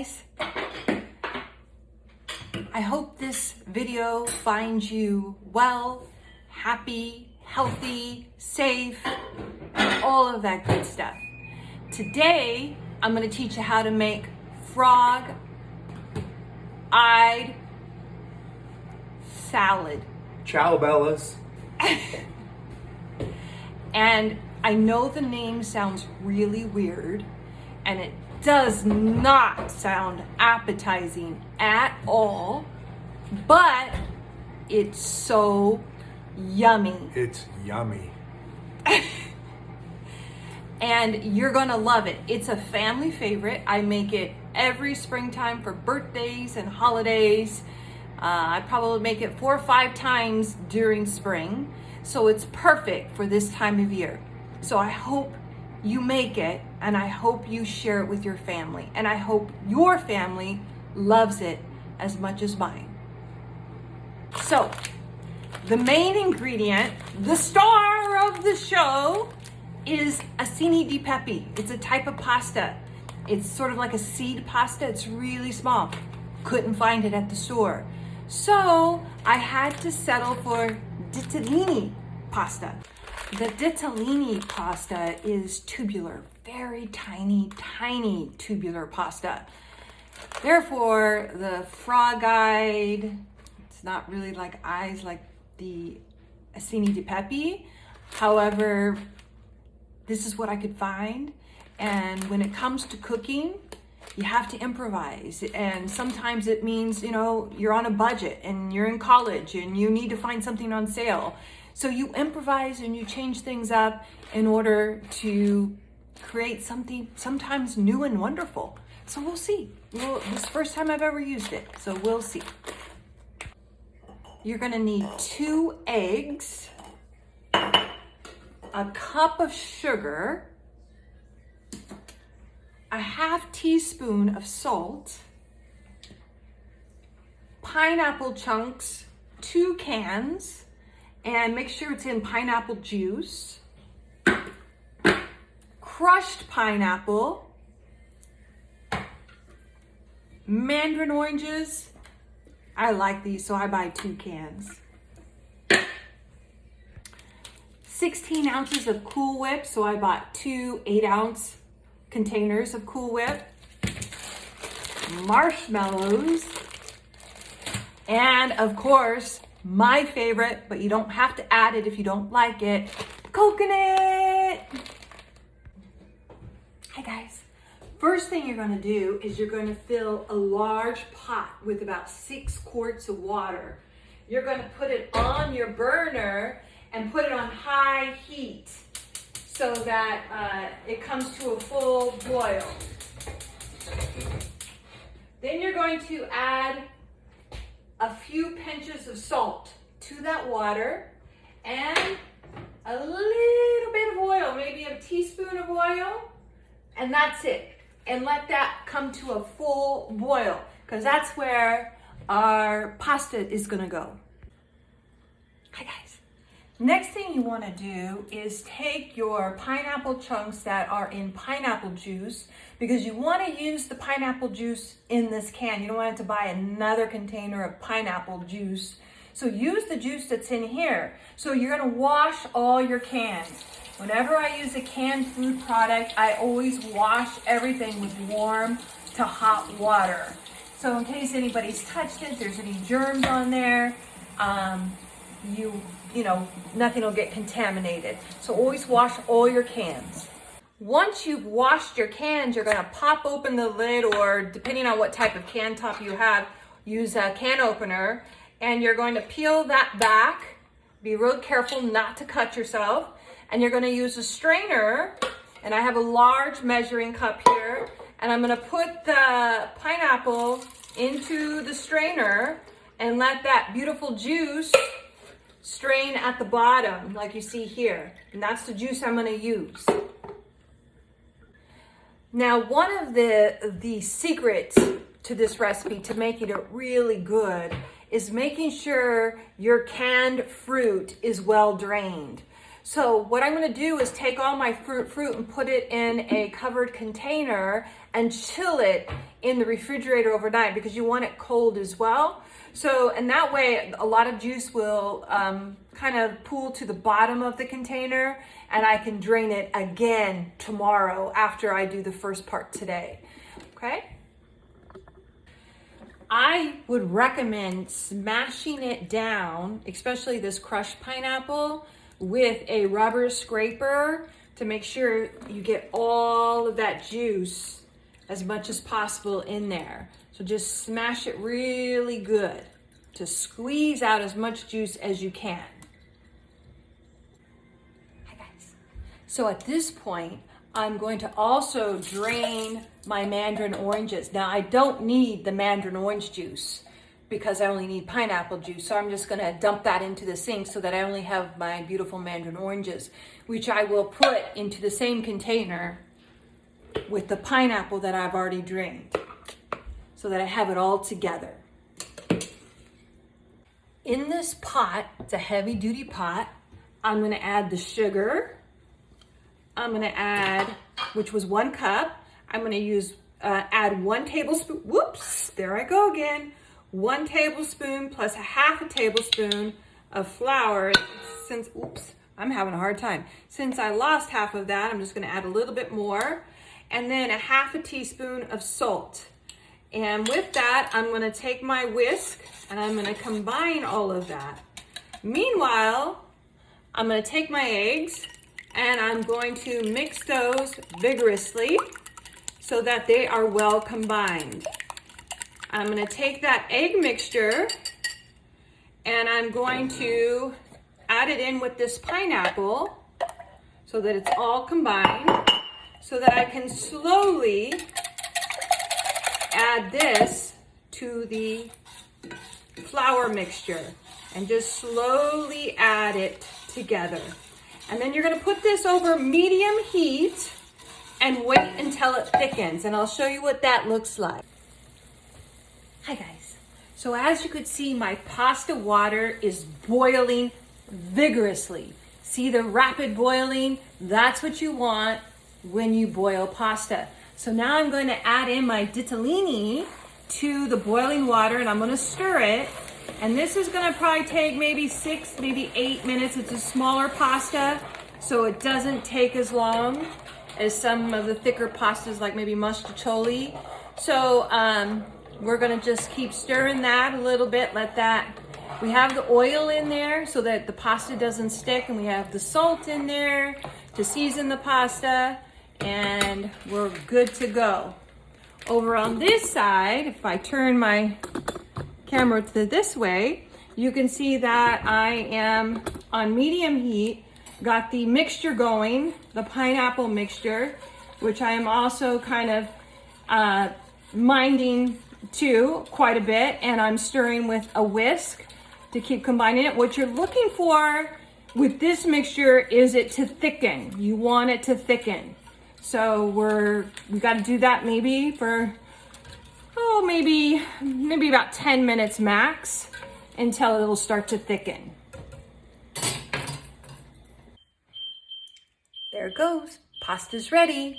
guys. I hope this video finds you well, happy, healthy, safe, and all of that good stuff. Today, I'm going to teach you how to make frog-eyed salad. Ciao, Bellas. And I know the name sounds really weird, and it does not sound appetizing at all, but it's so yummy. It's yummy. And you're gonna love it. It's a family favorite. I make it every springtime for birthdays and holidays. I probably make it 4 or 5 times during spring. So it's perfect for this time of year. So I hope you make it, and I hope you share it with your family. And I hope your family loves it as much as mine. So the main ingredient, the star of the show, is acini di pepe. It's a type of pasta. It's sort of like a seed pasta. It's really small. Couldn't find it at the store. So I had to settle for ditalini pasta. The ditalini pasta is tubular, very tiny, tiny tubular pasta. Therefore, the frog-eyed, it's not really like eyes like the acini di pepe. However, this is what I could find. And when it comes to cooking, you have to improvise. And sometimes it means, you're on a budget and you're in college and you need to find something on sale. So you improvise and you change things up in order to create something sometimes new and wonderful. So we'll see. This is the first time I've ever used it, so we'll see. You're gonna need 2 eggs, a cup of sugar, a ½ teaspoon of salt, pineapple chunks, 2 cans, and make sure it's in pineapple juice, crushed pineapple, mandarin oranges. I like these, so I buy 2 cans. 16 ounces of Cool Whip, so I bought 2 8-ounce containers of Cool Whip. Marshmallows. And of course, my favorite, but you don't have to add it if you don't like it, coconut. Hi guys. First thing you're going to do is you're going to fill a large pot with about 6 quarts of water. You're going to put it on your burner and put it on high heat so that it comes to a full boil. Then you're going to add a few pinches of salt to that water and a little bit of oil, maybe a teaspoon of oil, and that's it. And let that come to a full boil, because that's where our pasta is gonna go. Hi guys. Next thing you wanna do is take your pineapple chunks that are in pineapple juice, because you wanna use the pineapple juice in this can. You don't want to buy another container of pineapple juice. So use the juice that's in here. So you're gonna wash all your cans. Whenever I use a canned food product, I always wash everything with warm to hot water. So in case anybody's touched it, there's any germs on there, nothing will get contaminated. So always wash all your cans. Once you've washed your cans, you're gonna pop open the lid, or depending on what type of can top you have, use a can opener, and you're going to peel that back. Be real careful not to cut yourself. And you're gonna use a strainer, and I have a large measuring cup here, and I'm gonna put the pineapple into the strainer and let that beautiful juice strain at the bottom like you see here. And that's the juice I'm gonna use. Now, one of the secrets to this recipe to making it really good is making sure your canned fruit is well drained. So what I'm gonna do is take all my fruit and put it in a covered container and chill it in the refrigerator overnight because you want it cold as well. So, and that way a lot of juice will kind of pool to the bottom of the container, and I can drain it again tomorrow after I do the first part today, okay? I would recommend smashing it down, especially this crushed pineapple, with a rubber scraper to make sure you get all of that juice as much as possible in there. So just smash it really good to squeeze out as much juice as you can. Hi guys. So at this point, I'm going to also drain my mandarin oranges. Now I don't need the mandarin orange juice because I only need pineapple juice. So I'm just gonna dump that into the sink so that I only have my beautiful mandarin oranges, which I will put into the same container with the pineapple that I've already drained so that I have it all together. In this pot, it's a heavy duty pot, I'm gonna add the sugar. I'm gonna add, which was 1 cup, I'm gonna add 1 tablespoon, whoops, there I go again. 1 tablespoon plus 1/2 tablespoon of flour. Oops, I'm having a hard time. Since I lost half of that, I'm just gonna add a little bit more. And then 1/2 teaspoon of salt. And with that, I'm gonna take my whisk and I'm gonna combine all of that. Meanwhile, I'm gonna take my eggs and I'm going to mix those vigorously so that they are well combined. I'm gonna take that egg mixture and I'm going to add it in with this pineapple so that it's all combined, so that I can slowly add this to the flour mixture and just slowly add it together. And then you're gonna put this over medium heat and wait until it thickens, and I'll show you what that looks like. Hi guys. So as you could see, my pasta water is boiling vigorously. See the rapid boiling? That's what you want when you boil pasta. So now I'm going to add in my ditalini to the boiling water and I'm going to stir it. And this is going to probably take maybe 6, maybe 8 minutes. It's a smaller pasta, so it doesn't take as long as some of the thicker pastas like maybe muscatoli. So we're going to just keep stirring that a little bit. We have the oil in there so that the pasta doesn't stick, and we have the salt in there to season the pasta, and we're good to go. Over on this side, if I turn my camera to this way, you can see that I am on medium heat, got the mixture going, the pineapple mixture, which I am also kind of minding to quite a bit, and I'm stirring with a whisk to keep combining it. What you're looking for with this mixture is it to thicken. You want it to thicken. So we got to do that maybe for maybe about 10 minutes max until it'll start to thicken. There it goes. Pasta's ready.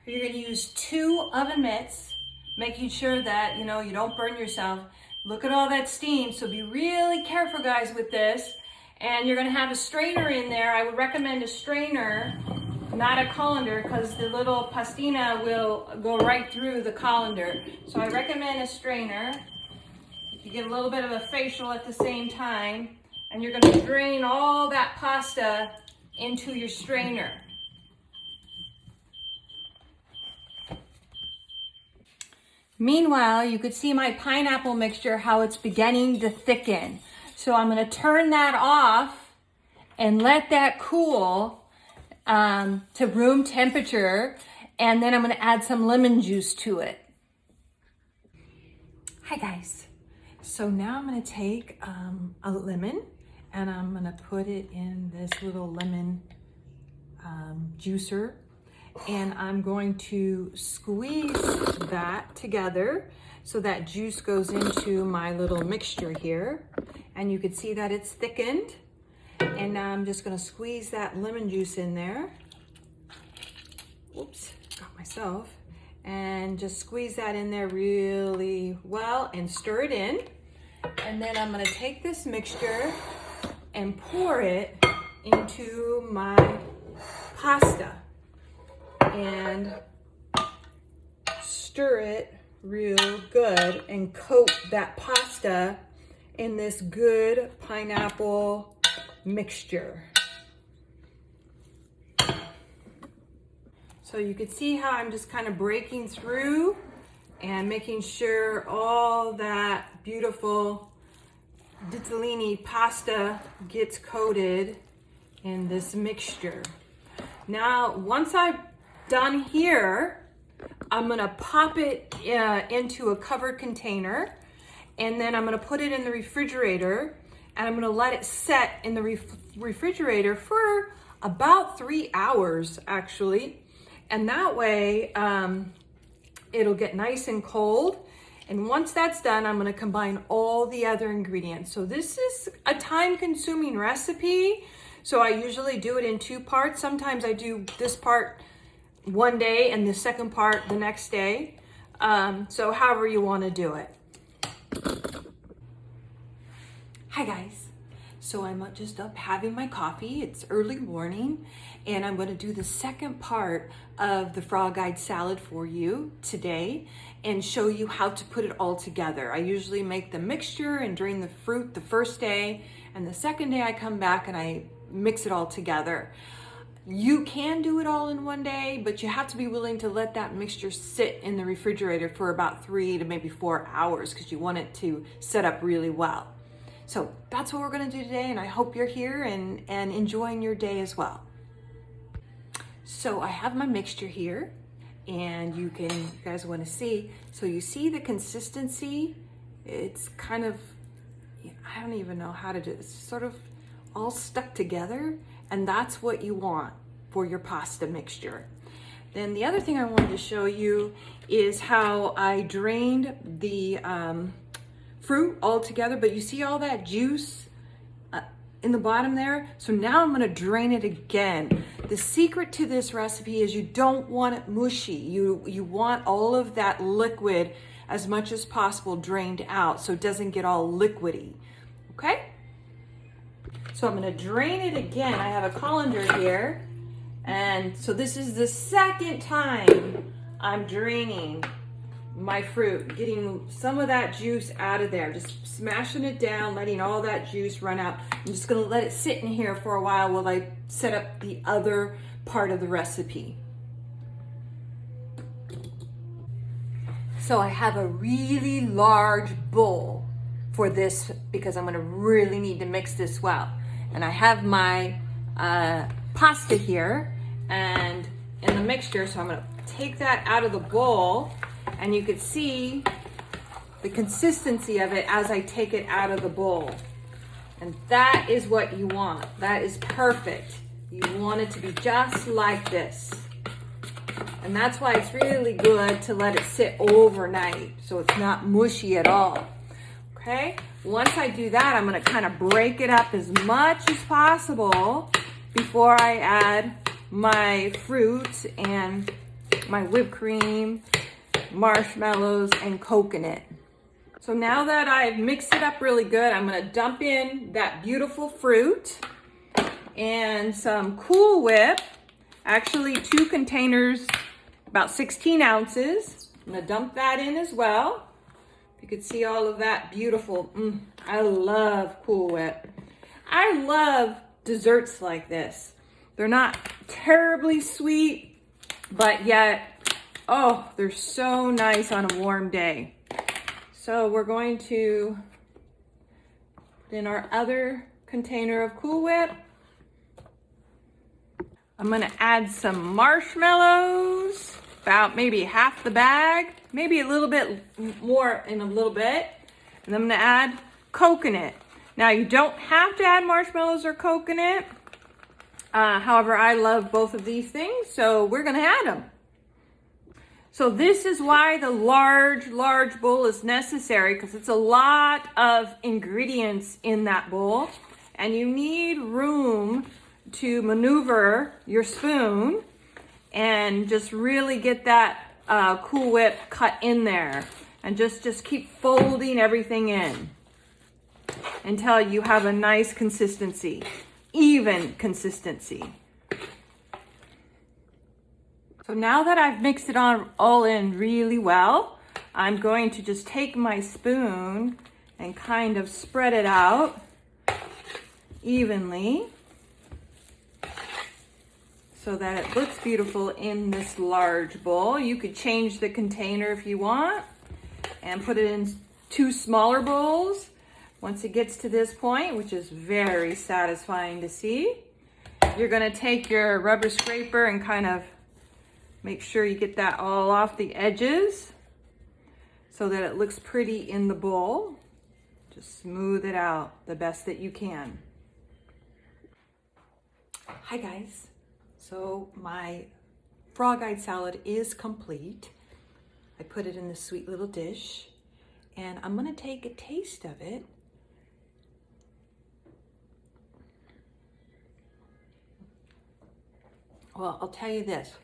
You're going to use 2 oven mitts, making sure that you don't burn yourself. Look at all that steam, so be really careful, guys, with this. And you're going to have a strainer in there. I would recommend a strainer, not a colander, because the little pastina will go right through the colander. So I recommend a strainer. You get a little bit of a facial at the same time, and you're going to drain all that pasta into your strainer. Meanwhile, you could see my pineapple mixture, how it's beginning to thicken. So I'm going to turn that off and let that cool to room temperature, and then I'm going to add some lemon juice to it. Hi guys. So now I'm going to take a lemon and I'm going to put it in this little lemon juicer, and I'm going to squeeze that together so that juice goes into my little mixture here, and you can see that it's thickened. And now I'm just gonna squeeze that lemon juice in there. Oops, got myself. And just squeeze that in there really well and stir it in. And then I'm gonna take this mixture and pour it into my pasta and stir it real good and coat that pasta in this good pineapple mixture. So you can see how I'm just kind of breaking through and making sure all that beautiful ditalini pasta gets coated in this mixture. Now, once I'm done here, I'm gonna pop it into a covered container, and then I'm gonna put it in the refrigerator, and I'm gonna let it set in the refrigerator for about 3 hours, actually. And that way, it'll get nice and cold. And once that's done, I'm gonna combine all the other ingredients. So this is a time-consuming recipe. So I usually do it in 2 parts. Sometimes I do this part one day and the second part the next day. So however you wanna do it. Hi guys. So I'm just up having my coffee. It's early morning, and I'm going to do the second part of the frog-eyed salad for you today and show you how to put it all together. I usually make the mixture and drain the fruit the first day, and the second day I come back and I mix it all together. You can do it all in one day, but you have to be willing to let that mixture sit in the refrigerator for about 3 to maybe 4 hours because you want it to set up really well. So that's what we're gonna do today, and I hope you're here and enjoying your day as well. So I have my mixture here, and you guys wanna see. So you see the consistency? It's kind of, I don't even know how to do it. It's sort of all stuck together, and that's what you want for your pasta mixture. Then the other thing I wanted to show you is how I drained the fruit all together, but you see all that juice in the bottom there? So now I'm gonna drain it again. The secret to this recipe is you don't want it mushy. You want all of that liquid as much as possible drained out so it doesn't get all liquidy, okay? So I'm gonna drain it again. I have a colander here, and so this is the second time I'm draining my fruit, getting some of that juice out of there, just smashing it down, letting all that juice run out. I'm just gonna let it sit in here for a while while I set up the other part of the recipe. So I have a really large bowl for this because I'm gonna really need to mix this well. And I have my pasta here and in the mixture, so I'm gonna take that out of the bowl, and you can see the consistency of it as I take it out of the bowl. And that is what you want. That is perfect. You want it to be just like this. And that's why it's really good to let it sit overnight so it's not mushy at all. Okay? Once I do that, I'm gonna kind of break it up as much as possible before I add my fruit and my whipped cream, marshmallows, and coconut. So now that I've mixed it up really good, I'm gonna dump in that beautiful fruit and some Cool Whip, actually 2 containers, about 16 ounces. I'm gonna dump that in as well. You can see all of that beautiful, I love Cool Whip. I love desserts like this. They're not terribly sweet, but yet, oh, they're so nice on a warm day. So we're going to put in our other container of Cool Whip. I'm gonna add some marshmallows, about maybe half the bag, maybe a little bit more in a little bit. And I'm gonna add coconut. Now you don't have to add marshmallows or coconut. However, I love both of these things, so we're gonna add them. So this is why the large bowl is necessary, because it's a lot of ingredients in that bowl. and you need room to maneuver your spoon and just really get that Cool Whip cut in there. And just keep folding everything in until you have a nice consistency, even consistency. So now that I've mixed it all in really well, I'm going to just take my spoon and kind of spread it out evenly so that it looks beautiful in this large bowl. You could change the container if you want and put it in 2 smaller bowls once it gets to this point, which is very satisfying to see. You're gonna take your rubber scraper and kind of make sure you get that all off the edges so that it looks pretty in the bowl. Just smooth it out the best that you can. Hi guys. So my frog-eyed salad is complete. I put it in this sweet little dish and I'm gonna take a taste of it. Well, I'll tell you this.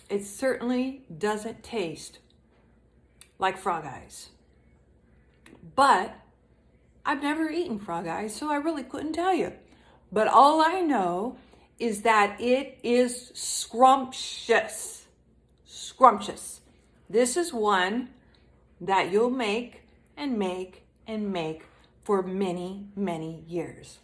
It certainly doesn't taste like frog eyes, but I've never eaten frog eyes, so I really couldn't tell you. But all I know is that it is scrumptious. Scrumptious. This is one that you'll make and make and make for many, many years.